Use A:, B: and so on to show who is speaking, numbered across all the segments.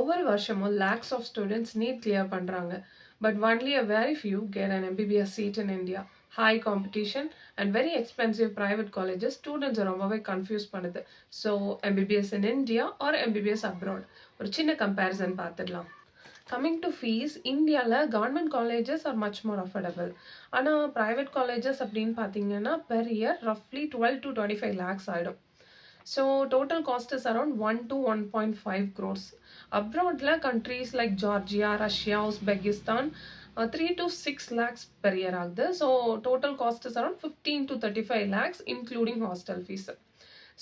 A: ஒவ்வொரு வருஷமும் lakhs of students NEET clear பண்றாங்க. But only a very few get an MBBS seat in India. High competition and very expensive private colleges students ரொம்பவே confuse பண்ணுது. So MBBS in India or MBBS abroad? ஒரு சின்ன comparison பார்த்துடலாம். Coming to fees, இந்தியால government colleges are much more affordable. ஆனா private colleges அப்படின்னு பார்த்தீங்கன்னா per year roughly 12 to 25 lakhs ஆயிடும். So total cost is around 1 to 1.5 crores. Abroad, countries like Georgia, Russia, Uzbekistan, 3 to 6 lakhs per year ஆகுது. So total cost is around 15 to 35 lakhs including hostel fees.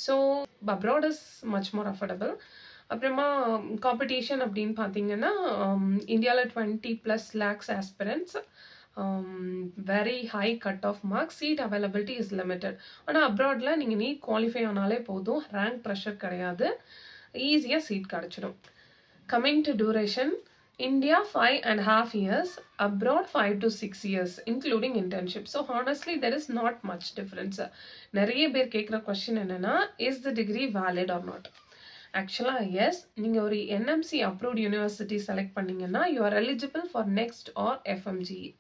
A: So abroad is much more affordable. அப்புறமா competition அப்படின்னு பார்த்தீங்கன்னா இந்தியாவில் 20+ lakhs aspirants, very high cut off marks, seat availability is limited. ஆனால் அப்ராடில் நீங்கள் NEET qualify ஆனாலே போதும், rank pressure கிடையாது, ஈஸியாக சீட் கிடச்சிடும். Coming to duration, India 5.5 years, abroad 5 to 6 years, including internship. So honestly, there is not much difference. நிறைய பேர் கேட்குற கொஸ்டின் என்னன்னா, is the degree valid or not? ஆக்சுவலாக எஸ். நீங்கள் ஒரு என்எம்சி அப்ரூவ்ட் யூனிவர்சிட்டி செலக்ட் பண்ணிங்கன்னா you are eligible for next or FMGE.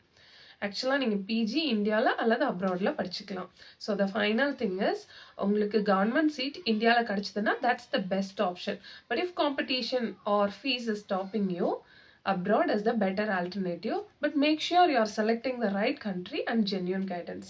A: ஆக்சுவலாக நீங்கள் பிஜி இந்தியாவில் அல்லது அப்ராடில் படிச்சுக்கலாம். So the final thing is, உங்களுக்கு கவர்மெண்ட் சீட் இந்தியாவில் கிடச்சிதுன்னா that's the best option. But if competition or fees is stopping you, abroad is the better alternative. But make sure you are selecting the right country and genuine guidance.